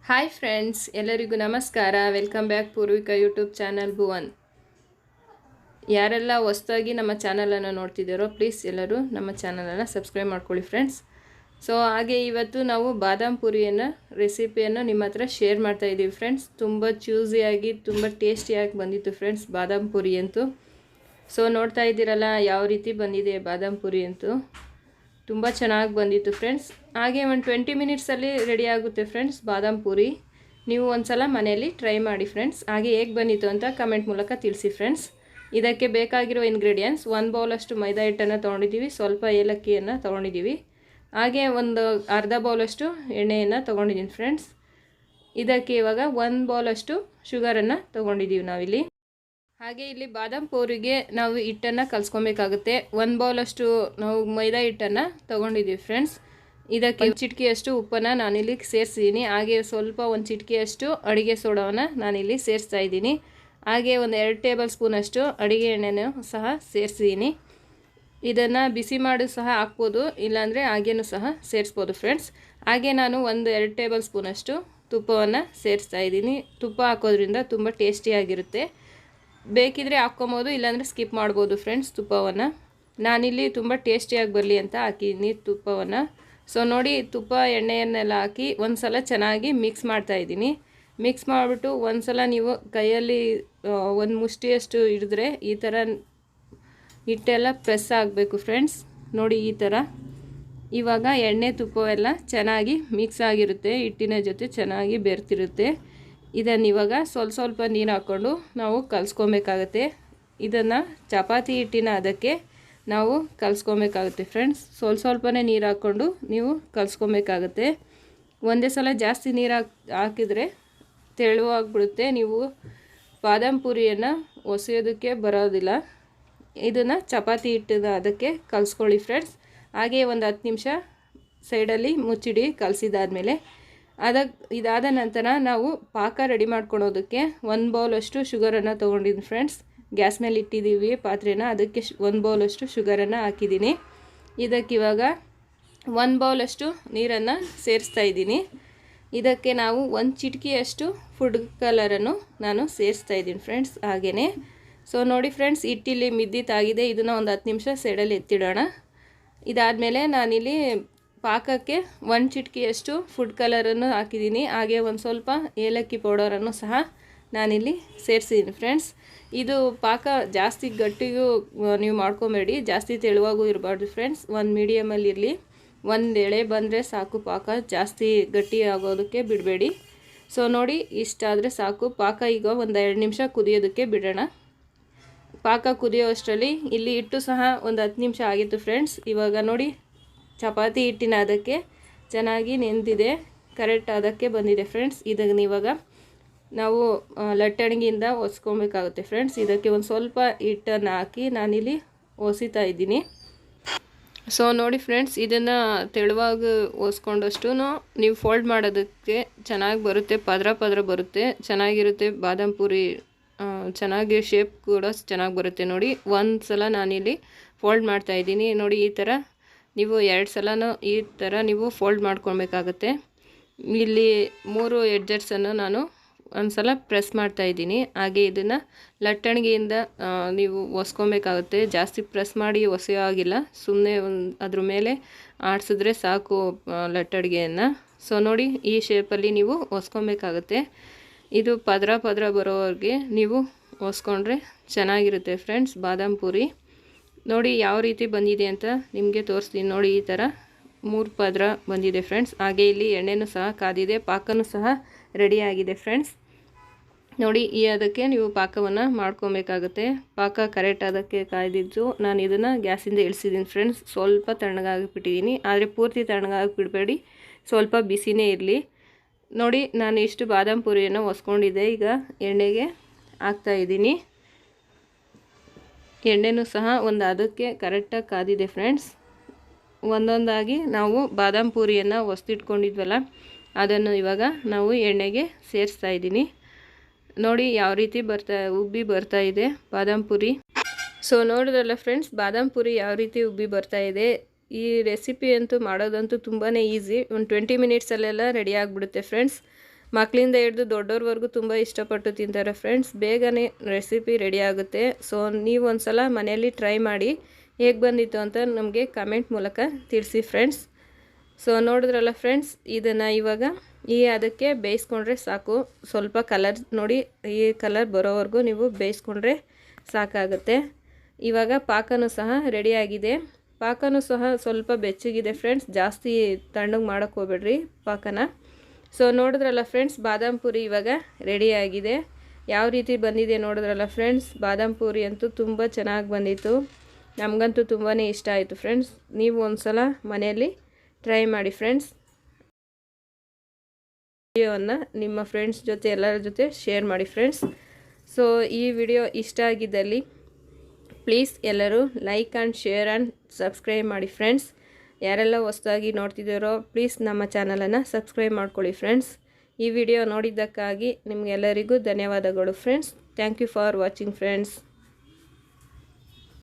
Hi friends, ಎಲ್ಲರಿಗೂ ನಮಸ್ಕಾರ. Welcome back Poorvika YouTube channel Bhuvan. ಯಾರೆಲ್ಲ ಹೊಸದಾಗಿ ನಮ್ಮ ಚಾನಲನ್ನು ನೋಡ್ತಿದ್ದಾರೋ ಪ್ಲೀಸ್ ಎಲ್ಲರೂ ನಮ್ಮ ಚಾನಲನ್ನು ಸಬ್ಸ್ಕ್ರೈಬ್ ಮಾಡ್ಕೊಳ್ಳಿ ಫ್ರೆಂಡ್ಸ್. ಹಾಗೆ ಇವತ್ತು ನಾವು ಬಾದಾಮ್ ಪೂರಿಯನ್ನು ರೆಸಿಪಿಯನ್ನು ನಿಮ್ಮ ಹತ್ರ ಶೇರ್ ಮಾಡ್ತಾ ಇದ್ದೀವಿ ಫ್ರೆಂಡ್ಸ್. ತುಂಬ ಚ್ಯೂಸಿಯಾಗಿ ತುಂಬ ಟೇಸ್ಟಿಯಾಗಿ ಬಂದಿತ್ತು ಫ್ರೆಂಡ್ಸ್ ಬಾದಾಮ್ ಪೂರಿ ಅಂತೂ. ನೋಡ್ತಾ ಇದ್ದೀರಲ್ಲ ಯಾವ ರೀತಿ ಬಂದಿದೆ ಬಾದಾಮ್ ಪೂರಿ ಅಂತೂ. ತುಂಬ ಚೆನ್ನಾಗಿ ಬಂದಿತ್ತು ಫ್ರೆಂಡ್ಸ್. ಹಾಗೆ ಒಂದು 20 ಮಿನಿಟ್ಸಲ್ಲಿ ರೆಡಿ ಆಗುತ್ತೆ ಫ್ರೆಂಡ್ಸ್ ಬಾದಾಮ್ ಪೂರಿ. ನೀವು ಒಂದು ಸಲ ಮನೆಯಲ್ಲಿ ಟ್ರೈ ಮಾಡಿ ಫ್ರೆಂಡ್ಸ್. ಹಾಗೆ ಹೇಗೆ ಬಂದಿತ್ತು ಅಂತ ಕಮೆಂಟ್ ಮೂಲಕ ತಿಳಿಸಿ ಫ್ರೆಂಡ್ಸ್. ಇದಕ್ಕೆ ಬೇಕಾಗಿರೋ ಇಂಗ್ರೀಡಿಯೆಂಟ್ಸ್: 1 ಬೌಲಷ್ಟು ಮೈದಾ ಹಿಟ್ಟನ್ನು ತೊಗೊಂಡಿದ್ದೀವಿ, ಸ್ವಲ್ಪ ಏಲಕ್ಕಿಯನ್ನು ತೊಗೊಂಡಿದ್ದೀವಿ, ಹಾಗೆ ಒಂದು ಅರ್ಧ ಬೌಲಷ್ಟು ಎಣ್ಣೆಯನ್ನು ತೊಗೊಂಡಿದ್ದೀನಿ ಫ್ರೆಂಡ್ಸ್. ಇದಕ್ಕೆ ಇವಾಗ 1 ಬೌಲಷ್ಟು ಶುಗರನ್ನು ತೊಗೊಂಡಿದ್ದೀವಿ ನಾವಿಲ್ಲಿ. ಹಾಗೆ ಇಲ್ಲಿ ಬಾದಾಮ್ ಪೂರಿಗೆ ನಾವು ಹಿಟ್ಟನ್ನು ಕಲಿಸ್ಕೊಬೇಕಾಗುತ್ತೆ. 1 ಬೌಲಷ್ಟು ನಾವು ಮೈದಾ ಹಿಟ್ಟನ್ನು ತೊಗೊಂಡಿದ್ದೀವಿ ಫ್ರೆಂಡ್ಸ್. ಇದಕ್ಕೆ ಚಿಟಿಕೆಯಷ್ಟು ಉಪ್ಪನ್ನು ನಾನಿಲ್ಲಿ ಸೇರಿಸಿದ್ದೀನಿ. ಹಾಗೆ ಸ್ವಲ್ಪ ಒಂದು ಚಿಟಿಕೆಯಷ್ಟು ಅಡುಗೆ ಸೋಡಾವನ್ನು ನಾನಿಲ್ಲಿ ಸೇರಿಸ್ತಾ ಇದ್ದೀನಿ. ಹಾಗೆ ಒಂದು 2 ಟೇಬಲ್ ಸ್ಪೂನಷ್ಟು ಅಡುಗೆ ಎಣ್ಣೆನೂ ಸಹ ಸೇರಿಸಿದ್ದೀನಿ. ಇದನ್ನು ಬಿಸಿ ಮಾಡಿ ಸಹ ಹಾಕ್ಬೋದು, ಇಲ್ಲಾಂದರೆ ಹಾಗೇನೂ ಸಹ ಸೇರಿಸ್ಬೋದು ಫ್ರೆಂಡ್ಸ್. ಹಾಗೆ ನಾನು ಒಂದು 2 ಟೇಬಲ್ ಸ್ಪೂನಷ್ಟು ತುಪ್ಪವನ್ನು ಸೇರಿಸ್ತಾ ಇದ್ದೀನಿ. ತುಪ್ಪ ಹಾಕೋದ್ರಿಂದ ತುಂಬ ಟೇಸ್ಟಿಯಾಗಿರುತ್ತೆ. ಬೇಕಿದ್ರೆ ಹಾಕ್ಕೊಬೋದು, ಇಲ್ಲಾಂದರೆ ಸ್ಕಿಪ್ ಮಾಡ್ಬೋದು ಫ್ರೆಂಡ್ಸ್ ತುಪ್ಪವನ್ನು. ನಾನಿಲ್ಲಿ ತುಂಬ ಟೇಸ್ಟಿಯಾಗಿ ಬರಲಿ ಅಂತ ಹಾಕಿದ್ದೀನಿ ತುಪ್ಪವನ್ನು. ನೋಡಿ, ತುಪ್ಪ ಎಣ್ಣೆಯನ್ನೆಲ್ಲ ಹಾಕಿ ಒಂದು ಸಲ ಚೆನ್ನಾಗಿ ಮಿಕ್ಸ್ ಮಾಡ್ತಾಯಿದ್ದೀನಿ. ಮಿಕ್ಸ್ ಮಾಡಿಬಿಟ್ಟು ಒಂದು ಸಲ ನೀವು ಕೈಯಲ್ಲಿ ಒಂದು ಮುಷ್ಟಿಯಷ್ಟು ಹಿಡಿದ್ರೆ ಈ ಥರ ಹಿಟ್ಟೆಲ್ಲ ಪ್ರೆಸ್ ಆಗಬೇಕು ಫ್ರೆಂಡ್ಸ್. ನೋಡಿ ಈ ಥರ. ಇವಾಗ ಎಣ್ಣೆ ತುಪ್ಪವೆಲ್ಲ ಚೆನ್ನಾಗಿ ಮಿಕ್ಸ್ ಆಗಿರುತ್ತೆ, ಹಿಟ್ಟಿನ ಜೊತೆ ಚೆನ್ನಾಗಿ ಬೆರ್ತಿರುತ್ತೆ. ಇದನ್ನು ಇವಾಗ ಸ್ವಲ್ಪ ನೀರು ಹಾಕ್ಕೊಂಡು ನಾವು ಕಲಿಸ್ಕೊಬೇಕಾಗತ್ತೆ. ಇದನ್ನು ಚಪಾತಿ ಹಿಟ್ಟಿನ ಅದಕ್ಕೆ ನಾವು ಕಲಿಸ್ಕೊಬೇಕಾಗುತ್ತೆ ಫ್ರೆಂಡ್ಸ್. ಸ್ವಲ್ಪನೇ ನೀರು ಹಾಕ್ಕೊಂಡು ನೀವು ಕಲಿಸ್ಕೊಬೇಕಾಗತ್ತೆ. ಒಂದೇ ಸಲ ಜಾಸ್ತಿ ನೀರು ಹಾಕಿದರೆ ತೆಳುವಾಗಿಬಿಡುತ್ತೆ. ನೀವು ಬಾದಾಮ್ ಪೂರಿಯನ್ನು ಒಸೆಯೋದಕ್ಕೆ ಬರೋದಿಲ್ಲ. ಇದನ್ನು ಚಪಾತಿ ಹಿಟ್ಟಿನ ಅದಕ್ಕೆ ಕಲಿಸ್ಕೊಳ್ಳಿ ಫ್ರೆಂಡ್ಸ್. ಹಾಗೆ ಒಂದು 10 ನಿಮಿಷ ಸೈಡಲ್ಲಿ ಮುಚ್ಚಿಡಿ ಕಲಸಿದಾದ್ಮೇಲೆ. ಇದಾದ ನಂತರ ನಾವು ಪಾಕ ರೆಡಿ ಮಾಡ್ಕೊಳೋದಕ್ಕೆ 1 ಬೌಲಷ್ಟು ಶುಗರನ್ನು ತೊಗೊಂಡಿದ್ದೀನಿ ಫ್ರೆಂಡ್ಸ್. ಗ್ಯಾಸ್ ಮೇಲೆ ಇಟ್ಟಿದ್ದೀವಿ ಪಾತ್ರೆನ, ಅದಕ್ಕೆ 1 ಬೌಲಷ್ಟು ಶುಗರನ್ನು ಹಾಕಿದ್ದೀನಿ. ಇದಕ್ಕಿವಾಗ 1 ಬೌಲಷ್ಟು ನೀರನ್ನು ಸೇರಿಸ್ತಾ ಇದ್ದೀನಿ. ಇದಕ್ಕೆ ನಾವು 1 ಚಿಟಿಕೆಯಷ್ಟು ಫುಡ್ ಕಲರನ್ನು ನಾನು ಸೇರಿಸ್ತಾ ಇದ್ದೀನಿ ಫ್ರೆಂಡ್ಸ್. ಹಾಗೆಯೇ ನೋಡಿ ಫ್ರೆಂಡ್ಸ್, ಹಿಟ್ಟಿಲ್ಲಿ ಮಿದ್ದಿತ್ತಾಗಿದೆ. ಇದನ್ನು ಒಂದು 10 ನಿಮಿಷ ಸೈಡಲ್ಲಿ ಎತ್ತಿಡೋಣ. ಇದಾದಮೇಲೆ ನಾನಿಲ್ಲಿ ಪಾಕಕ್ಕೆ 1 ಚಿಟಿಕೆಯಷ್ಟು ಫುಡ್ ಕಲರನ್ನು ಹಾಕಿದ್ದೀನಿ. ಹಾಗೆ ಒಂದು ಸ್ವಲ್ಪ ಏಲಕ್ಕಿ ಪೌಡರನ್ನು ಸಹ ನಾನಿಲ್ಲಿ ಸೇರಿಸಿದ್ದೀನಿ ಫ್ರೆಂಡ್ಸ್. ಇದು ಪಾಕ ಜಾಸ್ತಿ ಗಟ್ಟಿಗೂ ನೀವು ಮಾಡ್ಕೊಬೇಡಿ, ಜಾಸ್ತಿ ತೆಳುವಾಗೂ ಇರಬಾರ್ದು ಫ್ರೆಂಡ್ಸ್. ಒಂದು ಮೀಡಿಯಮಲ್ಲಿ ಇರಲಿ. ಒಂದು ಎಳೆ ಬಂದರೆ ಸಾಕು, ಪಾಕ ಜಾಸ್ತಿ ಗಟ್ಟಿ ಆಗೋದಕ್ಕೆ ಬಿಡಬೇಡಿ. ನೋಡಿ, ಇಷ್ಟಾದರೆ ಸಾಕು. ಪಾಕ ಈಗ ಒಂದು 2 ನಿಮಿಷ ಕುದಿಯೋದಕ್ಕೆ ಬಿಡೋಣ. ಪಾಕ ಕುದಿಯೋ ಅಷ್ಟರಲ್ಲಿ ಇಲ್ಲಿ ಹಿಟ್ಟು ಸಹ ಒಂದು 10 ನಿಮಿಷ ಆಗಿತ್ತು ಫ್ರೆಂಡ್ಸ್. ಇವಾಗ ನೋಡಿ, ಚಪಾತಿ ಹಿಟ್ಟಿನ ಅದಕ್ಕೆ ಚೆನ್ನಾಗಿ ನೆಂದಿದೆ, ಕರೆಕ್ಟ್ ಅದಕ್ಕೆ ಬಂದಿದೆ ಫ್ರೆಂಡ್ಸ್. ಇದನ್ನು ಇವಾಗ ನಾವು ಲಟ್ಟಣಿಗೆಯಿಂದ ಒಸ್ಕೊಬೇಕಾಗುತ್ತೆ ಫ್ರೆಂಡ್ಸ್. ಇದಕ್ಕೆ ಒಂದು ಸ್ವಲ್ಪ ಹಿಟ್ಟನ್ನು ಹಾಕಿ ನಾನಿಲ್ಲಿ ಒಸಿತಾ ಇದ್ದೀನಿ. ನೋಡಿ ಫ್ರೆಂಡ್ಸ್, ಇದನ್ನು ತೆಳುವಾಗಿ ಒಸ್ಕೊಂಡಷ್ಟು ನೀವು ಫೋಲ್ಡ್ ಮಾಡೋದಕ್ಕೆ ಚೆನ್ನಾಗಿ ಬರುತ್ತೆ, ಪದರ ಬರುತ್ತೆ, ಚೆನ್ನಾಗಿರುತ್ತೆ ಬಾದಾಮ್ ಪೂರಿ. ಚೆನ್ನಾಗಿ ಶೇಪ್ ಕೂಡ ಚೆನ್ನಾಗಿ ಬರುತ್ತೆ. ನೋಡಿ, ಒಂದು ಸಲ ನಾನಿಲ್ಲಿ ಫೋಲ್ಡ್ ಮಾಡ್ತಾಯಿದ್ದೀನಿ. ನೋಡಿ, ಈ ಥರ ನೀವು 2 ಸಲನೂ ಈ ಥರ ನೀವು ಫೋಲ್ಡ್ ಮಾಡ್ಕೊಳ್ಬೇಕಾಗತ್ತೆ. ಇಲ್ಲಿ 3 ಎಡ್ಜಸ್ಸನ್ನು ನಾನು ಒಂದು ಸಲ ಪ್ರೆಸ್ ಮಾಡ್ತಾಯಿದ್ದೀನಿ. ಹಾಗೆ ಇದನ್ನು ಲಟ್ಟಣಿಗೆಯಿಂದ ನೀವು ಒಸ್ಕೊಬೇಕಾಗುತ್ತೆ. ಜಾಸ್ತಿ ಪ್ರೆಸ್ ಮಾಡಿ ಒಸೆಯೋ ಆಗಿಲ್ಲ, ಸುಮ್ಮನೆ ಅದ್ರ ಮೇಲೆ ಆಡಿಸಿದ್ರೆ ಸಾಕು ಲಟ್ಟಣಿಗೆಯನ್ನು. ನೋಡಿ, ಈ ಶೇಪಲ್ಲಿ ನೀವು ಒಸ್ಕೊಬೇಕಾಗತ್ತೆ. ಇದು ಪದರ ಬರೋವರೆಗೆ ನೀವು ಒಸ್ಕೊಂಡ್ರೆ ಚೆನ್ನಾಗಿರುತ್ತೆ ಫ್ರೆಂಡ್ಸ್ ಬಾದಾಮ್ ಪೂರಿ. ನೋಡಿ ಯಾವ ರೀತಿ ಬಂದಿದೆ ಅಂತ ನಿಮಗೆ ತೋರಿಸ್ತೀನಿ. ನೋಡಿ, ಈ ಥರ 3 ಪದರ ಬಂದಿದೆ ಫ್ರೆಂಡ್ಸ್. ಹಾಗೆ ಇಲ್ಲಿ ಎಣ್ಣೆನೂ ಸಹ ಕಾದಿದೆ, ಪಾಕನೂ ಸಹ ರೆಡಿಯಾಗಿದೆ ಫ್ರೆಂಡ್ಸ್. ನೋಡಿ, ಅದಕ್ಕೆ ನೀವು ಪಾಕವನ್ನು ಮಾಡ್ಕೊಬೇಕಾಗುತ್ತೆ. ಪಾಕ ಕರೆಕ್ಟ್ ಅದಕ್ಕೆ ಕಾಯ್ದಿದ್ದು ನಾನು ಇದನ್ನು ಗ್ಯಾಸಿಂದ ಇಳಿಸಿದ್ದೀನಿ ಫ್ರೆಂಡ್ಸ್. ಸ್ವಲ್ಪ ತಣ್ಣಗಾಗಿಬಿಟ್ಟಿದ್ದೀನಿ, ಆದರೆ ಪೂರ್ತಿ ತಣ್ಣಗಾಗಿ ಬಿಡಬೇಡಿ, ಸ್ವಲ್ಪ ಬಿಸಿನೇ ಇರಲಿ. ನೋಡಿ, ನಾನು ಇಷ್ಟು ಬಾದಾಮ್ ಪೂರಿಯನ್ನು ಒಸ್ಕೊಂಡಿದ್ದೆ. ಈಗ ಎಣ್ಣೆಗೆ ಹಾಕ್ತಾಯಿದ್ದೀನಿ. ಎಣ್ಣೆನೂ ಸಹ ಒಂದು ಅದಕ್ಕೆ ಕರೆಕ್ಟಾಗಿ ಕಾದಿದೆ ಫ್ರೆಂಡ್ಸ್. ಒಂದೊಂದಾಗಿ ನಾವು ಬಾದಾಮ್ ಪೂರಿಯನ್ನು ಒಸ್ತಿಟ್ಕೊಂಡಿದ್ವಲ್ಲ, ಅದನ್ನು ಇವಾಗ ನಾವು ಎಣ್ಣೆಗೆ ಸೇರಿಸ್ತಾ ಇದ್ದೀನಿ. ನೋಡಿ ಯಾವ ರೀತಿ ಉಬ್ಬಿ ಬರ್ತಾ ಇದೆ ಬಾದಾಮ್ ಪೂರಿ. ನೋಡಿದ್ರಲ್ಲ ಫ್ರೆಂಡ್ಸ್, ಬಾದಾಮ್ ಪೂರಿ ಯಾವ ರೀತಿ ಉಬ್ಬಿ ಬರ್ತಾ ಇದೆ. ಈ ರೆಸಿಪಿ ಅಂತೂ ಮಾಡೋದಂತೂ ತುಂಬಾ ಈಸಿ. ಒಂದು 20 ಮಿನಿಟ್ಸಲ್ಲೆಲ್ಲ ರೆಡಿ ಆಗಿಬಿಡುತ್ತೆ ಫ್ರೆಂಡ್ಸ್. ಮಕ್ಕಳಿಂದ ಹಿಡಿದು ದೊಡ್ಡವ್ರವರೆಗೂ ತುಂಬ ಇಷ್ಟಪಟ್ಟು ತಿಂತಾರೆ ಫ್ರೆಂಡ್ಸ್. ಬೇಗನೆ ರೆಸಿಪಿ ರೆಡಿ ಆಗುತ್ತೆ. ಸೊ ನೀವು ಒಂದು ಸಲ ಮನೆಯಲ್ಲಿ ಟ್ರೈ ಮಾಡಿ ಹೇಗೆ ಬಂದಿತ್ತು ಅಂತ ನಮಗೆ ಕಮೆಂಟ್ ಮೂಲಕ ತಿಳಿಸಿ ಫ್ರೆಂಡ್ಸ್. ಸೊ ನೋಡಿದ್ರಲ್ಲ ಫ್ರೆಂಡ್ಸ್, ಇದನ್ನು ಇವಾಗ ಅದಕ್ಕೆ ಬೇಯಿಸ್ಕೊಂಡ್ರೆ ಸಾಕು. ಸ್ವಲ್ಪ ಕಲರ್ ನೋಡಿ, ಈ ಕಲರ್ ಬರೋವರೆಗೂ ನೀವು ಬೇಯಿಸ್ಕೊಂಡ್ರೆ ಸಾಕಾಗುತ್ತೆ. ಇವಾಗ ಪಾಕನೂ ಸಹ ರೆಡಿಯಾಗಿದೆ. ಪಾಕನೂ ಸಹ ಸ್ವಲ್ಪ ಬೆಚ್ಚಗಿದೆ ಫ್ರೆಂಡ್ಸ್, ಜಾಸ್ತಿ ತಣ್ಣಗೆ ಮಾಡೋಕ್ಕೆ ಹೋಗ್ಬೇಡ್ರಿ ಪಾಕನ. ಸೊ ನೋಡಿದ್ರಲ್ಲ ಫ್ರೆಂಡ್ಸ್, ಬಾದಾಮ್ ಪೂರಿ ಇವಾಗ ರೆಡಿಯಾಗಿದೆ. ಯಾವ ರೀತಿ ಬಂದಿದೆ ನೋಡಿದ್ರಲ್ಲ ಫ್ರೆಂಡ್ಸ್. ಬಾದಾಮ್ ಪೂರಿ ಅಂತೂ ತುಂಬ ಚೆನ್ನಾಗಿ ಬಂದಿತ್ತು. ನಮಗಂತೂ ತುಂಬಾ ಇಷ್ಟ ಆಯಿತು ಫ್ರೆಂಡ್ಸ್. ನೀವು ಒಂದು ಸಲ ಮನೆಯಲ್ಲಿ ಟ್ರೈ ಮಾಡಿ ಫ್ರೆಂಡ್ಸ್. ವಿಡಿಯೋವನ್ನು ನಿಮ್ಮ ಫ್ರೆಂಡ್ಸ್ ಜೊತೆ ಎಲ್ಲರ ಜೊತೆ ಶೇರ್ ಮಾಡಿ ಫ್ರೆಂಡ್ಸ್. ಸೊ ಈ ವಿಡಿಯೋ ಇಷ್ಟ ಆಗಿದ್ದಲ್ಲಿ ಪ್ಲೀಸ್ ಎಲ್ಲರೂ like and share and subscribe ಮಾಡಿ ಫ್ರೆಂಡ್ಸ್. ಯಾರೆಲ್ಲ ಹೊಸದಾಗಿ ನೋಡ್ತಿದ್ದೀರೋ ಪ್ಲೀಸ್ ನಮ್ಮ ಚಾನಲನ್ನು ಸಬ್ಸ್ಕ್ರೈಬ್ ಮಾಡ್ಕೊಳ್ಳಿ ಫ್ರೆಂಡ್ಸ್. ಈ ವಿಡಿಯೋ ನೋಡಿದ್ದಕ್ಕಾಗಿ ನಿಮಗೆಲ್ಲರಿಗೂ ಧನ್ಯವಾದಗಳು friends. Thank you for watching friends.